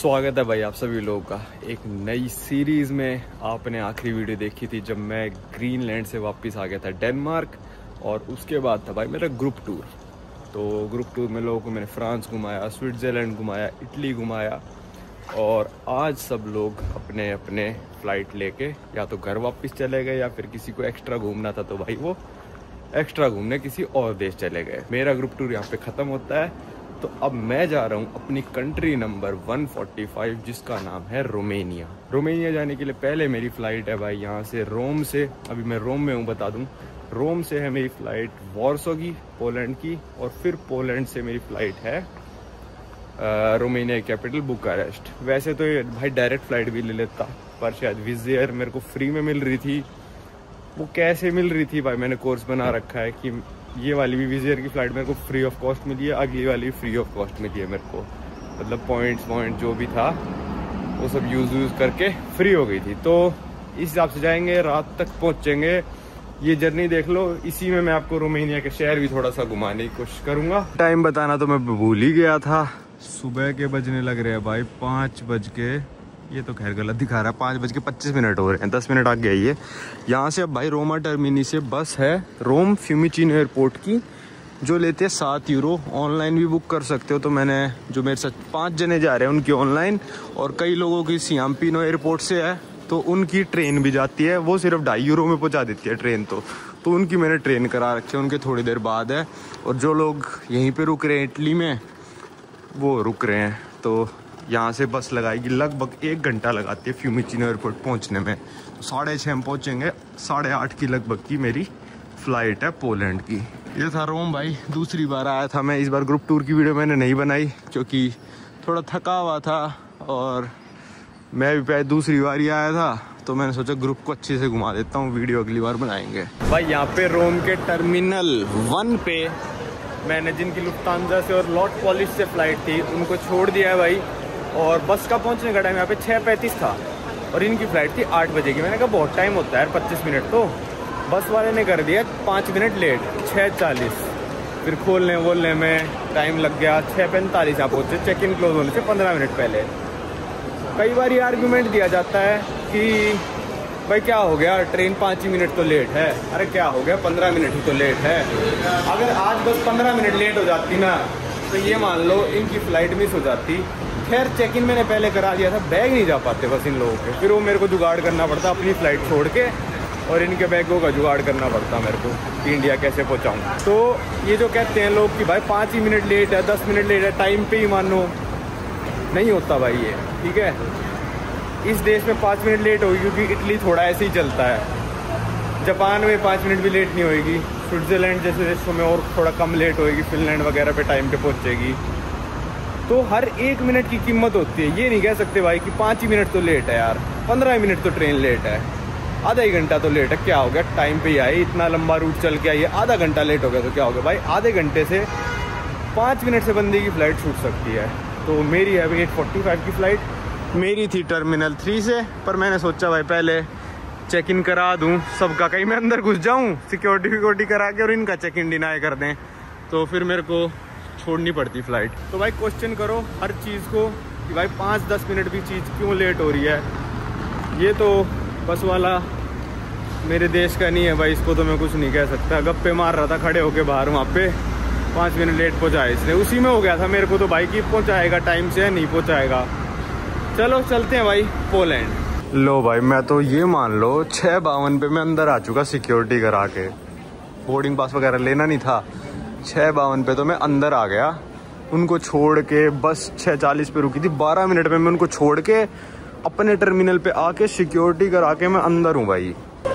स्वागत है भाई आप सभी लोगों का एक नई सीरीज में। आपने आखिरी वीडियो देखी थी जब मैं ग्रीनलैंड से वापस आ गया था डेनमार्क, और उसके बाद था भाई मेरा ग्रुप टूर। तो ग्रुप टूर में लोगों को मैंने फ्रांस घुमाया, स्विट्ज़रलैंड घुमाया, इटली घुमाया, और आज सब लोग अपने अपने फ़्लाइट लेके या तो घर वापस चले गए या फिर किसी को एक्स्ट्रा घूमना था तो भाई वो एक्स्ट्रा घूमने किसी और देश चले गए। मेरा ग्रुप टूर यहाँ पे ख़त्म होता है, तो अब मैं जा रहा हूँ अपनी कंट्री नंबर 145 जिसका नाम है रोमेनिया। रोमेनिया जाने के लिए पहले मेरी फ़्लाइट है भाई यहाँ से रोम से। अभी मैं रोम में हूँ, बता दूँ। रोम से है मेरी फ़्लाइट वॉर्सो की, पोलैंड की, और फिर पोलैंड से मेरी फ़्लाइट है रोमेनिया की कैपिटल बुकारेस्ट। वैसे तो ये भाई डायरेक्ट फ़्लाइट भी ले लेता, पर शायद विज़ एयर मेरे को फ्री में मिल रही थी। वो कैसे मिल रही थी भाई, मैंने कोर्स बना रखा है कि ये वाली भी विज़ एयर की फ़्लाइट मेरे को फ्री ऑफ कॉस्ट मिली है, अगली वाली भी फ्री ऑफ कॉस्ट मिली है मेरे को। मतलब पॉइंट जो भी था वो सब यूज़ करके फ्री हो गई थी। तो इस हिसाब से जाएंगे, रात तक पहुँचेंगे। ये जर्नी देख लो, इसी में मैं आपको रोमेनिया के शहर भी थोड़ा सा घुमाने की कोशिश करूँगा। टाइम बताना तो मैं भूल ही गया था। सुबह के बजने लग रहे हैं भाई 5 बज के, ये तो खैर गलत दिखा रहा है, 5:25 हो रहे हैं, 10 मिनट आगे आई है। यहाँ से अब भाई रोमा टर्मिनी से बस है रोम फ्यूमिचिनो एयरपोर्ट की, जो लेते हैं 7 यूरो। ऑनलाइन भी बुक कर सकते हो। तो मैंने जो मेरे साथ 5 जने जा रहे हैं उनकी ऑनलाइन, और कई लोगों की सियाम्पिनो एयरपोर्ट से है तो उनकी ट्रेन भी जाती है, वो सिर्फ 2.5 यूरो में पहुँचा देती है ट्रेन। तो उनकी मैंने ट्रेन करा रखी है, उनके थोड़ी देर बाद है। और जो लोग यहीं पर रुक रहे हैं इटली में, वो रुक रहे हैं। तो यहाँ से बस लगाएगी, लगभग 1 घंटा लगाती है फ्यूमिचिनो एयरपोर्ट पहुँचने में। तो 6:30 हम पहुँचेंगे। 8:30 की लगभग की मेरी फ़्लाइट है पोलैंड की। ये था रोम भाई, दूसरी बार आया था मैं। इस बार ग्रुप टूर की वीडियो मैंने नहीं बनाई क्योंकि थोड़ा थका हुआ था, और मैं भी पहले दूसरी बार ही आया था, तो मैंने सोचा ग्रुप को अच्छे से घुमा देता हूँ। वीडियो अगली बार बनाएंगे भाई। यहाँ पे रोम के टर्मिनल 1 पे मैंने जिनकी लुफ्तांजा से और लॉट पॉलिश से फ़्लाइट थी उनको छोड़ दिया है भाई। और बस का पहुंचने का टाइम यहाँ पे 6:35 था, और इनकी फ़्लाइट थी 8 बजे की। मैंने कहा बहुत टाइम होता है यार, 25 मिनट। तो बस वाले ने कर दिया 5 मिनट लेट, 6:40। फिर खोलने वोलने में टाइम लग गया। 6:45 आप पहुँचे, चेक इन क्लोज होने से 15 मिनट पहले। कई बार ये आर्गूमेंट दिया जाता है कि भाई क्या हो गया, ट्रेन 5 ही मिनट तो लेट है। अरे क्या हो गया, 15 मिनट ही तो लेट है। अगर आज बस 15 मिनट लेट हो जाती ना, तो ये मान लो इनकी फ़्लाइट मिस हो जाती। खैर चेक इन मैंने पहले करा दिया था, बैग नहीं जा पाते बस इन लोगों के। फिर वो मेरे को जुगाड़ करना पड़ता अपनी फ़्लाइट छोड़ के, और इनके बैगों का जुगाड़ करना पड़ता मेरे को कि इंडिया कैसे पहुँचाऊँ। तो ये जो कहते हैं लोग कि भाई 5 ही मिनट लेट है, 10 मिनट लेट है, टाइम पे ही मानो, नहीं होता भाई ये, ठीक है। इस देश में 5 मिनट लेट होगी क्योंकि इटली थोड़ा ऐसे ही चलता है। जापान में 5 मिनट भी लेट नहीं होएगी। स्विट्ज़रलैंड जैसे देशों में और थोड़ा कम लेट होएगी। फिनलैंड वगैरह पे टाइम पे पहुँचेगी। तो हर 1 मिनट की कीमत होती है। ये नहीं कह सकते भाई कि 5 ही मिनट तो लेट है यार, 15 मिनट तो ट्रेन लेट है, आधा ही घंटा तो लेट है, क्या हो गया, टाइम पे ही आई, इतना लंबा रूट चल के आई है, आधा घंटा लेट हो गया तो क्या हो गया भाई। आधे घंटे से 5 मिनट से बंदे की फ़्लाइट छूट सकती है। तो मेरी है अभी 8:45 की फ़्लाइट। मेरी थी टर्मिनल 3 से, पर मैंने सोचा भाई पहले चेक इन करा दूँ सबका, कहीं मैं अंदर घुस जाऊँ, सिक्योरिटी करा के और इनका चेक इन डिनाई कर दें, तो फिर मेरे को छोड़नी पड़ती फ़्लाइट। तो भाई क्वेश्चन करो हर चीज़ को कि भाई 5-10 मिनट भी चीज़ क्यों लेट हो रही है। ये तो बस वाला मेरे देश का नहीं है भाई, इसको तो मैं कुछ नहीं कह सकता। गप्पे मार रहा था खड़े होके बाहर, वहाँ पे 5 मिनट लेट पहुँचाया इसने, उसी में हो गया था मेरे को। तो भाई कि पहुँचाएगा टाइम से, नहीं पहुँचाएगा। चलो चलते हैं भाई पोलैंड। लो भाई मैं तो ये मान लो 6:52 पे मैं अंदर आ चुका सिक्योरिटी करा के। बोर्डिंग पास वगैरह लेना नहीं था। 6:52 पे तो मैं अंदर आ गया उनको छोड़ के। बस 6:40 पे रुकी थी, 12 मिनट में मैं उनको छोड़ के अपने टर्मिनल पे आके सिक्योरिटी करा के मैं अंदर हूँ भाई।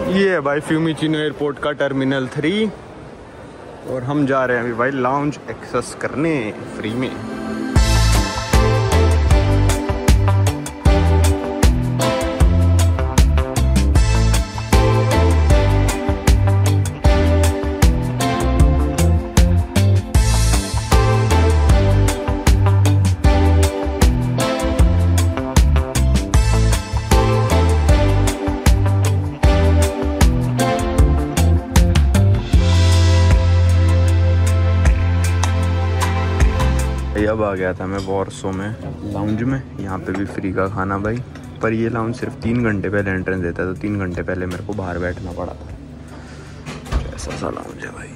ये है भाई फ्यूमिचिनो एयरपोर्ट का टर्मिनल 3, और हम जा रहे हैं अभी भाई लाउंज एक्सेस करने फ्री में। अब आ गया था मैं वॉर्सो में लाउंज में। यहाँ पे भी फ्री का खाना भाई, पर ये लाउंज सिर्फ 3 घंटे पहले एंट्रेंस देता है, तो 3 घंटे पहले मेरे को बाहर बैठना पड़ा था। ऐसा सा लाउंज है भाई।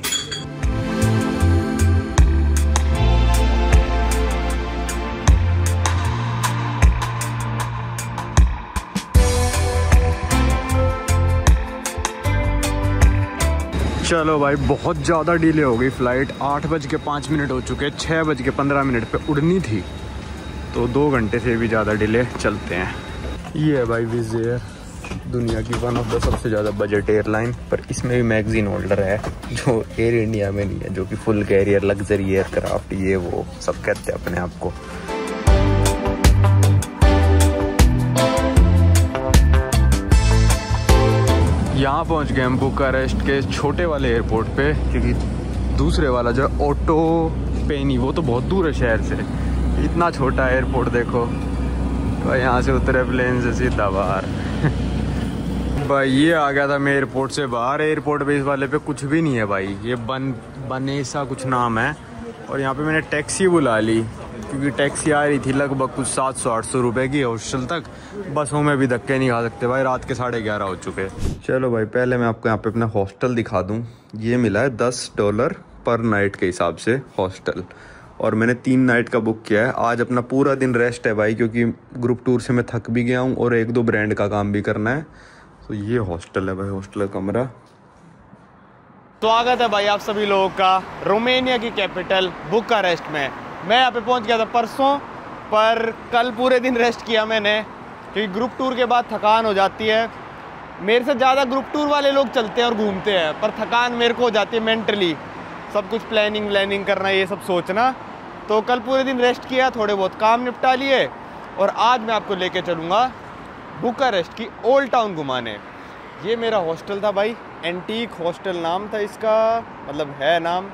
चलो भाई, बहुत ज़्यादा डिले हो गई फ्लाइट। 8:05 हो चुके, 6:15 पे उड़नी थी, तो 2 घंटे से भी ज़्यादा डिले। चलते हैं। ये है भाई विज़ एयर, दुनिया की वन ऑफ द सबसे ज़्यादा बजट एयरलाइन, पर इसमें भी मैगजीन होल्डर है जो एयर इंडिया में नहीं है, जो कि फुल कैरियर लग्जरी एयरक्राफ्ट ये वो सब कहते हैं अपने आप को। यहाँ पहुँच गए हम बुकारेस्ट के छोटे वाले एयरपोर्ट पे, क्योंकि दूसरे वाला जो ऑटो पेनी वो तो बहुत दूर है शहर से। इतना छोटा एयरपोर्ट देखो भाई, यहाँ से उतरे प्लेन से सीधा बाहर। भाई ये आ गया था मैं एयरपोर्ट से बाहर। एयरपोर्ट पे इस वाले पे कुछ भी नहीं है भाई, ये बनेसा कुछ नाम है। और यहाँ पे मैंने टैक्सी बुला ली, क्योंकि टैक्सी आ रही थी लगभग कुछ 700-800 रुपये की हॉस्टल तक। बसों में भी धक्के नहीं खा सकते भाई, रात के 11:30 हो चुके। चलो भाई, पहले मैं आपको यहाँ पे अपना हॉस्टल दिखा दूँ। ये मिला है $10 पर नाइट के हिसाब से हॉस्टल, और मैंने 3 नाइट का बुक किया है। आज अपना पूरा दिन रेस्ट है भाई, क्योंकि ग्रुप टूर से मैं थक भी गया हूँ और 1-2 ब्रांड का काम भी करना है। तो ये हॉस्टल है भाई, हॉस्टल का कमरा। स्वागत है भाई आप सभी लोगों का रोमानिया की कैपिटल बुकारेस्ट में। मैं यहाँ पे पहुँच गया था परसों, पर कल पूरे दिन रेस्ट किया मैंने, क्योंकि ग्रुप टूर के बाद थकान हो जाती है। मेरे से ज़्यादा ग्रुप टूर वाले लोग चलते हैं और घूमते हैं, पर थकान मेरे को हो जाती है मेंटली, सब कुछ प्लानिंग करना, ये सब सोचना। तो कल पूरे दिन रेस्ट किया, थोड़े बहुत काम निपटा लिए, और आज मैं आपको लेके चलूँगा बुकारेस्ट की ओल्ड टाउन घुमाने। ये मेरा हॉस्टल था भाई, एंटीक हॉस्टल नाम था इसका, मतलब है नाम,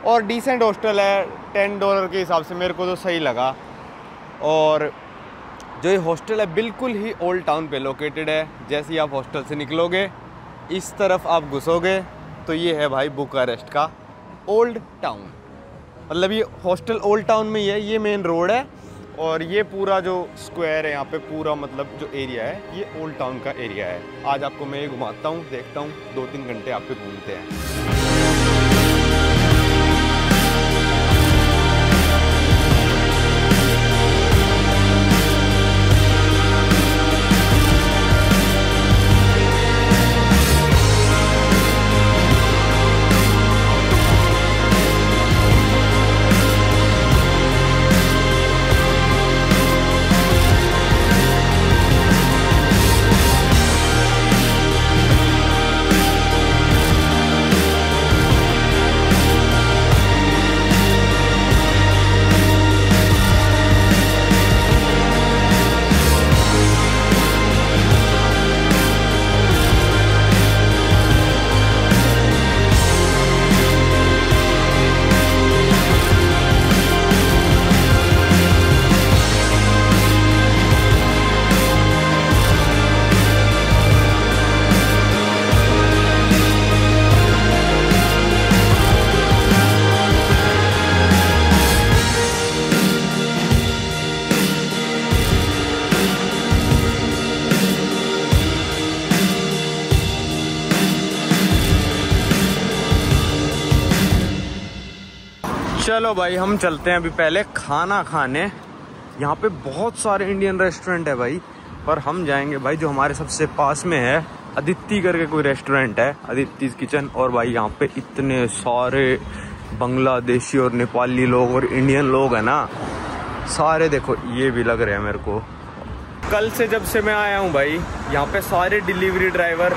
और डिसेंट हॉस्टल है। $10 के हिसाब से मेरे को तो सही लगा। और जो ये हॉस्टल है बिल्कुल ही ओल्ड टाउन पे लोकेटेड है। जैसे ही आप हॉस्टल से निकलोगे, इस तरफ आप घुसोगे तो ये है भाई बुकारेस्ट का ओल्ड टाउन। मतलब ये हॉस्टल ओल्ड टाउन में ही है, ये मेन रोड है, और ये पूरा जो स्क्वायर है यहाँ पे, पूरा मतलब जो एरिया है, ये ओल्ड टाउन का एरिया है। आज आपको मैं ये घुमाता हूँ, देखता हूँ, 2-3 घंटे आप पे घूमते हैं। चलो भाई, हम चलते हैं अभी पहले खाना खाने। यहाँ पे बहुत सारे इंडियन रेस्टोरेंट है भाई, पर हम जाएंगे भाई जो हमारे सबसे पास में है, अदिति करके कोई रेस्टोरेंट है, अदिति's किचन। और भाई यहाँ पे इतने सारे बांग्लादेशी और नेपाली लोग और इंडियन लोग हैं ना, सारे देखो, ये भी लग रहे हैं मेरे को। कल से जब से मैं आया हूँ भाई, यहाँ पे सारे डिलीवरी ड्राइवर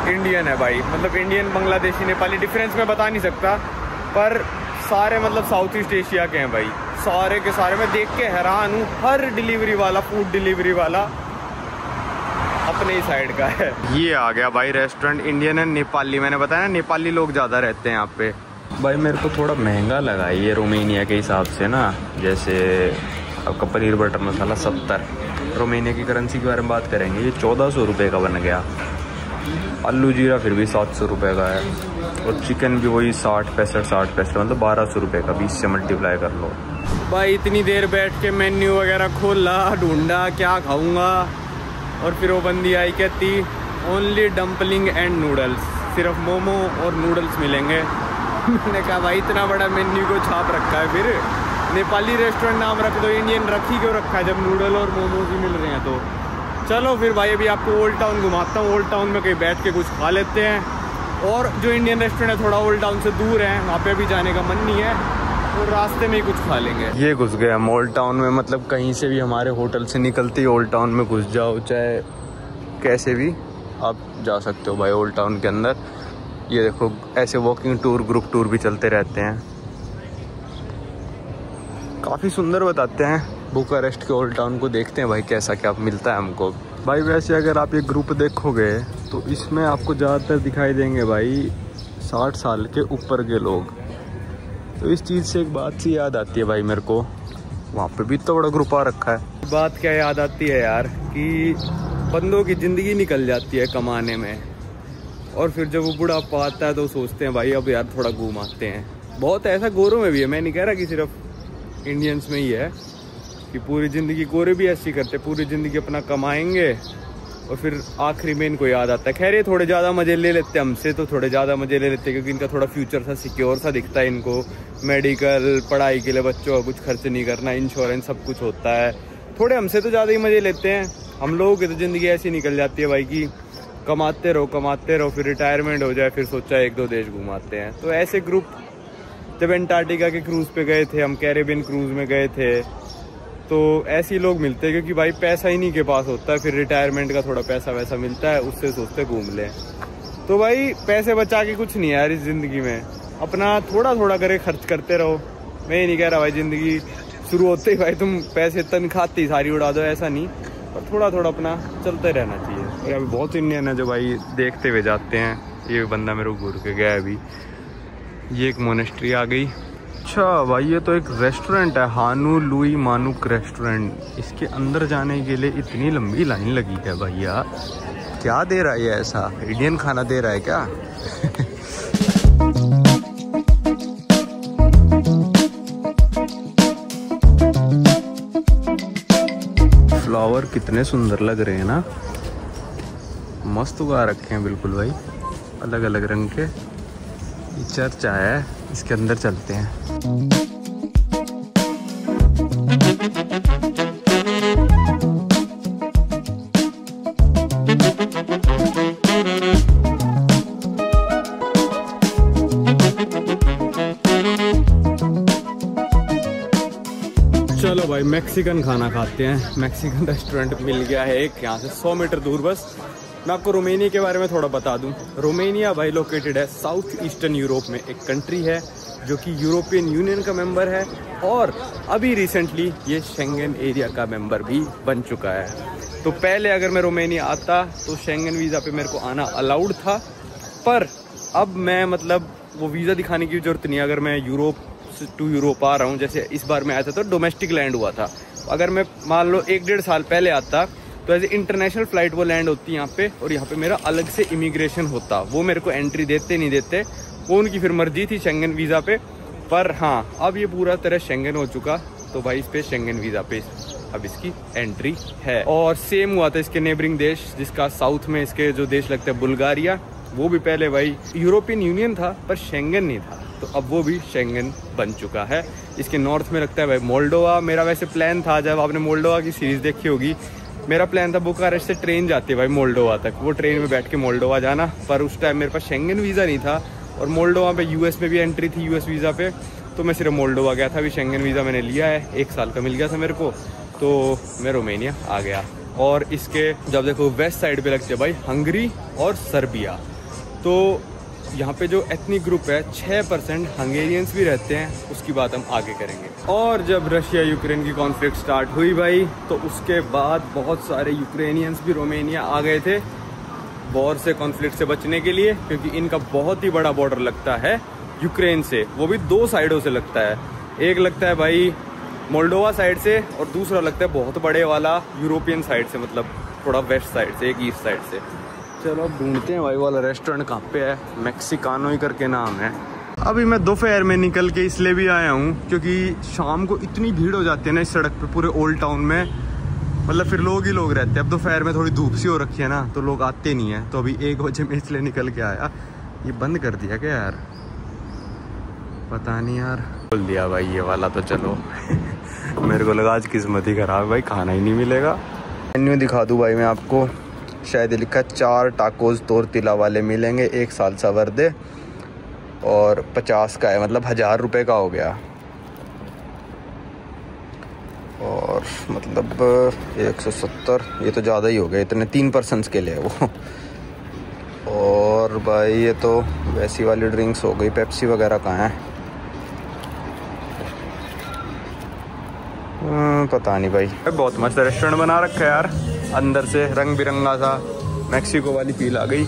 इंडियन है भाई, मतलब इंडियन, बांग्लादेशी, नेपाली, डिफरेंस मैं बता नहीं सकता, पर सारे मतलब साउथ ईस्ट एशिया के हैं भाई, सारे के सारे। मैं देख के हैरान हूँ, हर डिलीवरी वाला, फूड डिलीवरी वाला अपने ही साइड का है। ये आ गया भाई रेस्टोरेंट, इंडियन है, नेपाली, मैंने बताया ना नेपाली लोग ज़्यादा रहते हैं यहाँ पे। भाई मेरे को थोड़ा महंगा लगा ये रोमानिया के हिसाब से ना, जैसे आपका पनीर बटर मसाला 70, रोमानिया की करेंसी के बारे में बात करेंगे, ये 1400 रुपये का बन गया। आलू जीरा फिर भी 700 रुपये का है, और चिकन भी वही 60-65 मतलब 1200 रुपये का, 20 से मल्टीप्लाई कर लो। भाई इतनी देर बैठ के मेन्यू वगैरह खोला, ढूंढा क्या खाऊंगा, और फिर वो बंदी आई कहती ओनली डम्पलिंग एंड नूडल्स, सिर्फ मोमो और नूडल्स मिलेंगे। मैंने कहा भाई इतना बड़ा मेन्यू को छाप रखा है, फिर नेपाली रेस्टोरेंट नाम रख दो, इंडियन रख ही क्यों रखा है जब नूडल और मोमोज ही मिल रहे हैं। तो चलो फिर भाई अभी आपको ओल्ड टाउन घुमाता हूँ। ओल्ड टाउन में कहीं बैठ के कुछ खा लेते हैं, और जो इंडियन रेस्टोरेंट है थोड़ा ओल्ड टाउन से दूर है, वहाँ पे भी जाने का मन नहीं है, तो रास्ते में ही कुछ खा लेंगे। ये घुस गए हम ओल्ड टाउन में, मतलब कहीं से भी हमारे होटल से निकलते ओल्ड टाउन में घुस जाओ, चाहे कैसे भी आप जा सकते हो भाई ओल्ड टाउन के अंदर। ये देखो ऐसे वॉकिंग टूर, ग्रुप टूर भी चलते रहते हैं, काफ़ी सुंदर बताते हैं बुकारेस्ट के ओल्ड टाउन को। देखते हैं भाई कैसा क्या मिलता है हमको। भाई वैसे अगर आप ये ग्रुप देखोगे तो इसमें आपको ज़्यादातर दिखाई देंगे भाई 60 साल के ऊपर के लोग। तो इस चीज़ से एक बात सी याद आती है भाई मेरे को, वहाँ पे भी इतना बड़ा ग्रुप आ रखा है। बात क्या याद आती है यार कि बंदों की ज़िंदगी निकल जाती है कमाने में, और फिर जब वो बुढ़ापा आता है तो सोचते हैं भाई अब यार थोड़ा घूम आते हैं। बहुत ऐसा गोरों में भी है, मैं नहीं कह रहा कि सिर्फ इंडियंस में ही है, कि पूरी ज़िंदगी गोरे भी ऐसी करते, पूरी ज़िंदगी अपना कमाएंगे और फिर आखिरी में इनको याद आता है। खैर ये थोड़े ज़्यादा मज़े ले लेते हैं हमसे, तो थोड़े ज़्यादा मज़े ले लेते हैं क्योंकि इनका थोड़ा फ्यूचर सा सिक्योर सा दिखता है इनको। मेडिकल, पढ़ाई के लिए बच्चों का कुछ खर्च नहीं करना, इंश्योरेंस सब कुछ होता है। थोड़े हमसे तो ज़्यादा ही मज़े लेते हैं। हम लोगों की तो ज़िंदगी ऐसी निकल जाती है भाई कि कमाते रहो, फिर रिटायरमेंट हो जाए, फिर सोचा 1-2 देश घुमाते हैं। तो ऐसे ग्रुप जब एंटार्क्टिका के क्रूज़ पे गए थे हम, कैरेबियन क्रूज़ में गए थे, तो ऐसे ही लोग मिलते हैं क्योंकि भाई पैसा ही नहीं के पास होता है, फिर रिटायरमेंट का थोड़ा पैसा वैसा मिलता है, उससे सोचते घूम लें। तो भाई पैसे बचा के कुछ नहीं है यार इस ज़िंदगी में, अपना थोड़ा थोड़ा करके खर्च करते रहो। मैं ये नहीं कह रहा भाई ज़िंदगी शुरू होते ही भाई तुम पैसे तनख्वाह ही सारी उड़ा दो, ऐसा नहीं, पर थोड़ा थोड़ा अपना चलते रहना चाहिए। और अभी बहुत इंडियन है जो भाई देखते हुए जाते हैं। ये बंदा मेरे को घूर के गया अभी। ये एक मोनेस्ट्री आ गई। अच्छा भाई ये तो एक रेस्टोरेंट है, हानू लुई मानुक रेस्टोरेंट। इसके अंदर जाने के लिए इतनी लंबी लाइन लगी है भैया, क्या दे रहा है ये, ऐसा इंडियन खाना दे रहा है क्या? फ्लावर कितने सुंदर लग रहे हैं ना, मस्त उगा रखे हैं बिल्कुल भाई, अलग अलग रंग के। ये चर्च आया है, इसके अंदर चलते हैं। चलो भाई मैक्सिकन खाना खाते हैं। मैक्सिकन रेस्टोरेंट मिल गया है एक, यहाँ से 100 मीटर दूर बस। मैं आपको रोमेनिया के बारे में थोड़ा बता दूं। रोमेनिया भाई लोकेटेड है साउथ ईस्टर्न यूरोप में, एक कंट्री है जो कि यूरोपियन यूनियन का मेंबर है, और अभी रिसेंटली ये शेंगन एरिया का मेंबर भी बन चुका है। तो पहले अगर मैं रोमेनिया आता तो शेंगन वीज़ा पे मेरे को आना अलाउड था, पर अब मैं मतलब वो वीज़ा दिखाने की जरूरत नहीं है। अगर मैं यूरोप टू यूरोप आ रहा हूँ, जैसे इस बार मैं आया था तो डोमेस्टिक लैंड हुआ था, अगर मैं मान लो 1-1.5 साल पहले आता तो एज ए इंटरनेशनल फ्लाइट वो लैंड होती यहाँ पे, और यहाँ पे मेरा अलग से इमिग्रेशन होता। वो मेरे को एंट्री देते नहीं देते, वो उनकी फिर मर्जी थी शेंगन वीज़ा पे। पर हाँ अब ये पूरा तरह शेंगन हो चुका, तो भाई इस पे शेंगन वीज़ा पे अब इसकी एंट्री है। और सेम हुआ था इसके नेबरिंग देश, जिसका साउथ में इसके जो देश लगता है बुल्गारिया, वो भी पहले भाई यूरोपियन यूनियन था पर शेंगन नहीं था, तो अब वो भी शेंगन बन चुका है। इसके नॉर्थ में लगता है भाई मोल्डोवा। मेरा वैसे प्लान था, जब आपने मोल्डोवा की सीरीज़ देखी होगी, मेरा प्लान था बुकारेस्ट से ट्रेन जाती है भाई मोल्डोवा तक, वो ट्रेन में बैठ के मोल्डोवा जाना, पर उस टाइम मेरे पास शेंगन वीज़ा नहीं था, और मोल्डोवा पे यूएस में भी एंट्री थी यूएस वीज़ा पे, तो मैं सिर्फ मोल्डोवा गया था। अभी शेंगन वीज़ा मैंने लिया है, 1 साल का मिल गया था मेरे को, तो मैं रोमेनिया आ गया। और इसके जब देखो वेस्ट साइड पे लगते हैं भाई हंगरी और सर्बिया, तो यहाँ पे जो एथनिक ग्रुप है 6% हंगेरियंस भी रहते हैं, उसकी बात हम आगे करेंगे। और जब रशिया यूक्रेन की कॉन्फ्लिक्ट स्टार्ट हुई भाई, तो उसके बाद बहुत सारे यूक्रेनियंस भी रोमेनिया आ गए थे वॉर से, कॉन्फ्लिक्ट से बचने के लिए, क्योंकि इनका बहुत ही बड़ा बॉर्डर लगता है यूक्रेन से, वो भी 2 साइडों से लगता है। एक लगता है भाई मोल्डोवा साइड से, और दूसरा लगता है बहुत बड़े वाला यूरोपियन साइड से, मतलब थोड़ा वेस्ट साइड से, एक ईस्ट साइड से। चलो अब ढूंढते हैं भाई वाला रेस्टोरेंट कहाँ पे है। मैक्सिकानो ही करके नाम है, अभी मैं दोपहर में निकल के इसलिए भी आया हूँ क्योंकि शाम को इतनी भीड़ हो जाती है ना इस सड़क पे पूरे ओल्ड टाउन में, मतलब फिर लोग ही लोग रहते हैं। अब दोपहर में थोड़ी धूप सी हो रखी है ना तो लोग आते नहीं है। तो अभी 1 बजे में इसलिए निकल के आया। ये बंद कर दिया क्या यार, पता नहीं यार। बोल दिया भाई ये वाला तो चलो मेरे को लगा आज किस्मत ही खराब, भाई खाना ही नहीं मिलेगा। मेन्यू दिखा दूँ भाई मैं आपको, शायद लिखा है 4 टाकोज तोरतिला वाले मिलेंगे, 1 सालसा वर्दे और 50 का है, मतलब 1000 रुपये का हो गया। और मतलब 170, ये तो ज़्यादा ही हो गया, इतने 3 पर्सन्स के लिए वो। और भाई ये तो वैसी वाली ड्रिंक्स हो गई, पेप्सी वगैरह कहाँ है पता नहीं भाई। बहुत मस्त रेस्टोरेंट बना रखा है यार, अंदर से रंग बिरंगा सा मैक्सिको वाली फील आ गई।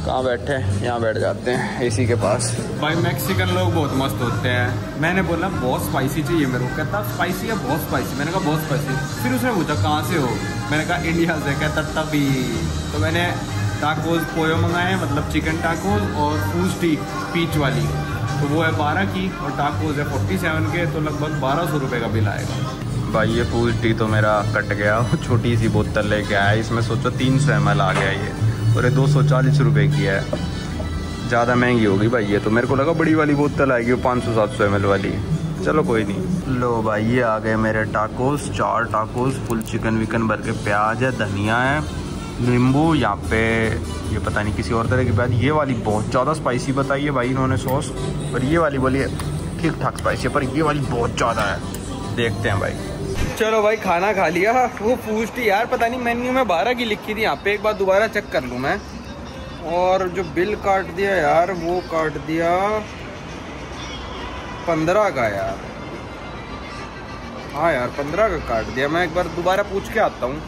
कहाँ बैठे हैं, यहाँ बैठ जाते हैं एसी के पास। भाई मैक्सिकन लोग बहुत मस्त होते हैं। मैंने बोला बहुत स्पाइसी चाहिए मेरे को, कहता स्पाइसी है बहुत स्पाइसी। मैंने कहा बहुत स्पाइसी। फिर उसने पूछा कहाँ से हो, मैंने कहा इंडिया से। कहता तभी तो मैंने टाकोज पोयो मंगाए, मतलब चिकन टाकोज और फूज टी पीच वाली, तो वो है 12 की और टाकोज है 47 के, तो लगभग 1200 रुपये का बिल आएगा। भाई ये फूज टी तो मेरा कट गया, छोटी सी बोतल लेके आया, इसमें सोचो 300 ml आ गया ये, और ये 240 रुपये की है। ज़्यादा महंगी होगी भाई ये तो, मेरे को लगा बड़ी वाली बोतल आएगी वो 500-700 ml वाली। चलो कोई नहीं। लो भाई ये आ गए मेरे टाकोस, 4 टाकोस फुल चिकन विकन भर के, प्याज है, धनिया है, नींबू, यहाँ पे ये पता नहीं किसी और तरह की प्याज। ये वाली बहुत ज़्यादा स्पाइसी बताई है भाई इन्होंने सॉस, और ये वाली बोली ठीक ठाक स्पाइसी है, पर ये वाली बहुत ज़्यादा है। देखते हैं भाई। चलो भाई खाना खा लिया। वो पूछती यार पता नहीं मेन्यू में 12 की लिखी थी, यहाँ पे एक बार दोबारा चेक कर लूँ मैं। और जो बिल काट दिया यार वो काट दिया 15 का यार। हाँ यार 15 का काट दिया। मैं एक बार दोबारा पूछ के आता हूँ,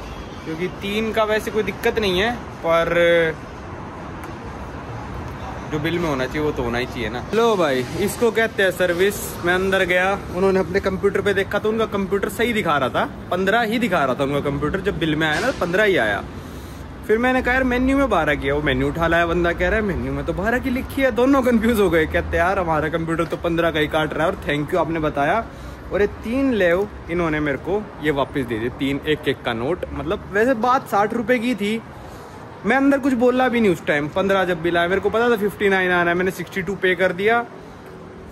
क्योंकि 3 का वैसे कोई दिक्कत नहीं है, पर जो बिल में होना चाहिए वो तो होना ही चाहिए ना। लो भाई इसको कहते हैं सर्विस। मैं अंदर गया, उन्होंने अपने कंप्यूटर पे देखा तो उनका कंप्यूटर सही दिखा रहा था, 15 ही दिखा रहा था उनका कंप्यूटर। जब बिल में आया ना 15 ही आया। फिर मैंने कहा यार मेन्यू में 12 की है। वो मेन्यू उठा लाया, बंदा कह रहा है मेन्यू में तो 12 की लिखी है। दोनों कंफ्यूज हो गए, कहते यार हमारा कंप्यूटर तो 15 का ही काट रहा है, और थैंक यू आपने बताया। और ये 3 लेव इन्होंने मेरे को ये वापस दे दिए, 3 एक का नोट। मतलब वैसे बात 60 रुपये की थी, मैं अंदर कुछ बोला भी नहीं उस टाइम। 15 जब बिल आया, मेरे को पता था 59 आना है, मैंने 62 पे कर दिया।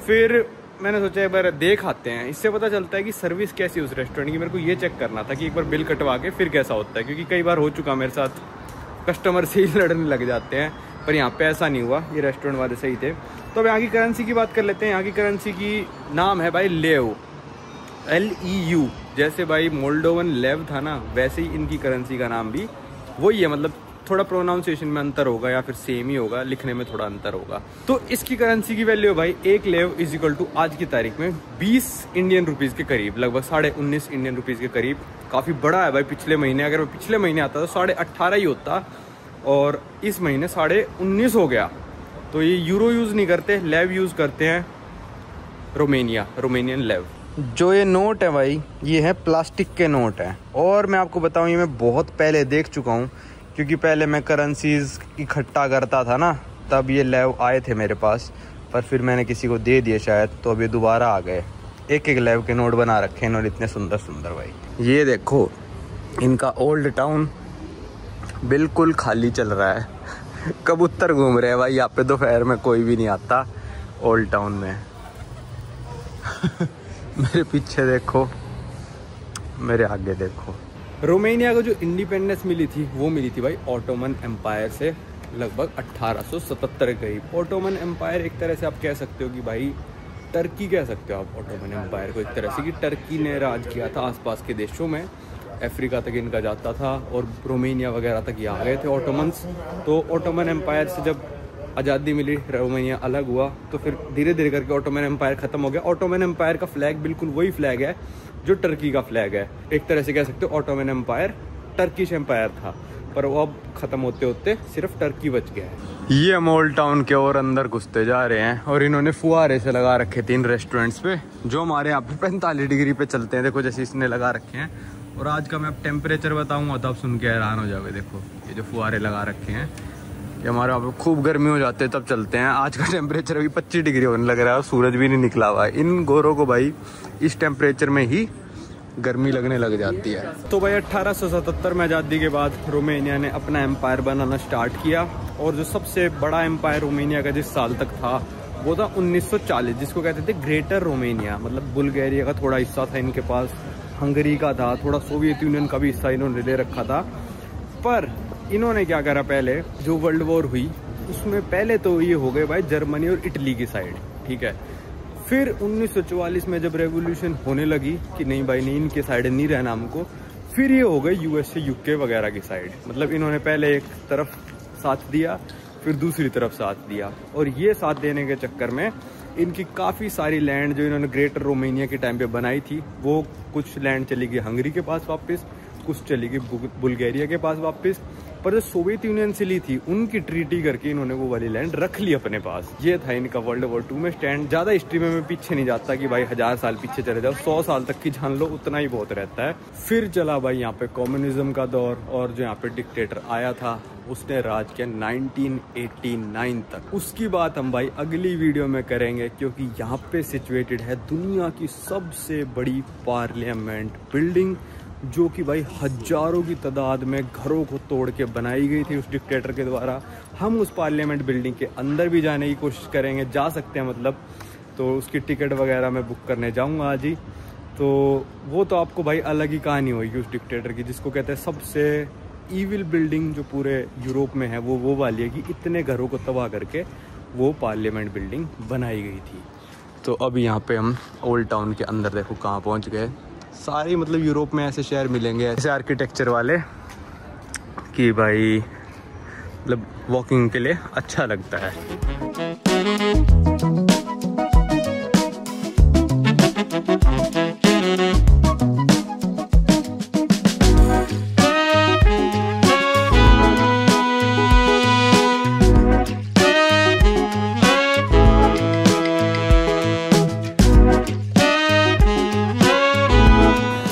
फिर मैंने सोचा एक बार देख आते हैं, इससे पता चलता है कि सर्विस कैसी है उस रेस्टोरेंट की। मेरे को ये चेक करना था कि एक बार बिल कटवा के फिर कैसा होता है, क्योंकि कई बार हो चुका मेरे साथ, कस्टमर से ही लड़ने लग जाते हैं। पर यहाँ पे ऐसा नहीं हुआ, ये रेस्टोरेंट वाले सही थे। तो अब यहाँ की करेंसी की बात कर लेते हैं। यहाँ की करेंसी की नाम है भाई लेव, LEU। जैसे भाई मोल्डोवन लेव था ना, वैसे ही इनकी करेंसी का नाम भी वही है। मतलब थोड़ा प्रोनाउंसिएशन में अंतर होगा या फिर सेम ही होगा, लिखने में थोड़ा अंतर होगा। तो इसकी करेंसी की वैल्यू है भाई 1 लेव इज इक्वल टू आज की तारीख में 20 इंडियन रुपीज़ के करीब, लगभग 19.5 इंडियन रुपीज़ के करीब। काफ़ी बड़ा है भाई। पिछले महीने अगर मैं पिछले महीने आता तो 18.5 ही होता, और इस महीने 19.5 हो गया। तो ये यूरो यूज़ नहीं करते, लेव यूज़ करते हैं, रोमेनियन लेव। जो ये नोट है भाई ये है प्लास्टिक के नोट हैं। और मैं आपको बताऊँ ये मैं बहुत पहले देख चुका हूँ, क्योंकि पहले मैं करेंसीज इकट्ठा करता था ना, तब ये लेव आए थे मेरे पास, पर फिर मैंने किसी को दे दिए शायद, तो अभी दोबारा आ गए। एक लेव के नोट बना रखे हैं, और इतने सुंदर सुंदर भाई। ये देखो इनका ओल्ड टाउन बिल्कुल खाली चल रहा है, कबूतर घूम रहे हैं भाई यहाँ पे। दोपहर में कोई भी नहीं आता ओल्ड टाउन में मेरे पीछे देखो, मेरे आगे देखो। रोमेनिया को जो इंडिपेंडेंस मिली थी वो मिली थी भाई ऑटोमन एम्पायर से, लगभग 1877 के करीब। ऑटोमन एम्पायर एक तरह से आप कह सकते हो कि भाई टर्की कह सकते हो आप ऑटोमन एम्पायर को एक तरह से, कि टर्की ने राज किया था आसपास के देशों में। अफ्रीका तक इनका जाता था और रोमेनिया वगैरह तक ये आ गए थे ऑटोमन्स। तो ऑटोमन एम्पायर से जब आज़ादी मिली, रोमेनिया अलग हुआ, तो फिर धीरे धीरे करके ऑटोमन एम्पायर ख़त्म हो गया। ऑटोमन एम्पायर का फ्लैग बिल्कुल वही फ्लैग है जो टर्की का फ्लैग है। एक तरह से कह सकते हो ऑटोमन एम्पायर टर्किश एम्पायर था, पर वो अब ख़त्म होते होते सिर्फ टर्की बच गया है। ये हम ओल्ड टाउन के और अंदर घुसते जा रहे हैं, और इन्होंने फुहारे से लगा रखे थे इन रेस्टोरेंट्स पे, जो हमारे यहाँ पे 45 डिग्री पे चलते हैं। देखो जैसे इसने लगा रखे हैं। और आज का मैं अब टेम्परेचर बताऊँगा तो आप सुन के हैरान हो जाओगे। देखो ये जो फुहारे लगा रखे हैं, ये हमारे वहाँ पे खूब गर्मी हो जाते हैं तब चलते हैं। आज का टेम्परेचर अभी 25 डिग्री होने लग रहा है और सूरज भी नहीं निकला हुआ है। इन गोरों को भाई इस टेम्परेचर में ही गर्मी लगने लग जाती है। तो भाई 1877 में आज़ादी के बाद रोमेनिया ने अपना एम्पायर बनाना स्टार्ट किया और जो सबसे बड़ा एम्पायर रोमेनिया का जिस साल तक था वो था 1940, जिसको कहते थे ग्रेटर रोमेनिया। मतलब बुल्गारिया का थोड़ा हिस्सा था इनके पास, हंगरी का था, थोड़ा सोवियत यूनियन का भी हिस्सा इन्होंने ले रखा था। पर इन्होंने क्या करा, पहले जो वर्ल्ड वॉर हुई उसमें पहले तो ये हो गए भाई जर्मनी और इटली की साइड, ठीक है। फिर 1944 में जब रेवोल्यूशन होने लगी कि नहीं भाई नहीं, इनके साइड नहीं रहना हमको, फिर ये हो गए यूएसए यूके वगैरह की साइड। मतलब इन्होंने पहले एक तरफ साथ दिया फिर दूसरी तरफ साथ दिया, और ये साथ देने के चक्कर में इनकी काफ़ी सारी लैंड जो इन्होंने ग्रेटर रोमेनिया के टाइम पे बनाई थी वो कुछ लैंड चली गई हंगरी के पास वापस, कुछ चली गई बुल्गारिया के पास वापस। पर जो सोवियत यूनियन से ली थी उनकी ट्रीटी करके इन्होंने वो वाली लैंड रख ली अपने पास। ये था इनका वर्ल्ड वॉर 2 में स्टैंड। ज़्यादा हिस्ट्री में मैं पीछे नहीं जाता कि भाई 1000 साल पीछे चले जाओ, 100 साल तक की जान लो उतना ही बहुत रहता है। फिर चला भाई यहाँ पे कम्युनिज्म का दौर, और जो यहाँ पे डिक्टेटर आया था उसने राज किया 1989 तक। उसकी बात हम भाई अगली वीडियो में करेंगे, क्योंकि यहाँ पे सिचुएटेड है दुनिया की सबसे बड़ी पार्लियामेंट बिल्डिंग, जो कि भाई हजारों की तादाद में घरों को तोड़ के बनाई गई थी उस डिक्टेटर के द्वारा। हम उस पार्लियामेंट बिल्डिंग के अंदर भी जाने की कोशिश करेंगे, जा सकते हैं मतलब, तो उसकी टिकट वगैरह मैं बुक करने जाऊंगा आज ही। तो वो तो आपको भाई अलग ही कहानी होगी उस डिक्टेटर की, जिसको कहते हैं सबसे ईविल बिल्डिंग जो पूरे यूरोप में है, वो वाली है कि इतने घरों को तबाह करके वो पार्लियामेंट बिल्डिंग बनाई गई थी। तो अब यहाँ पे हम ओल्ड टाउन के अंदर देखो कहाँ पहुँच गए। सारी मतलब यूरोप में ऐसे शहर मिलेंगे ऐसे आर्किटेक्चर वाले कि भाई मतलब वॉकिंग के लिए अच्छा लगता है।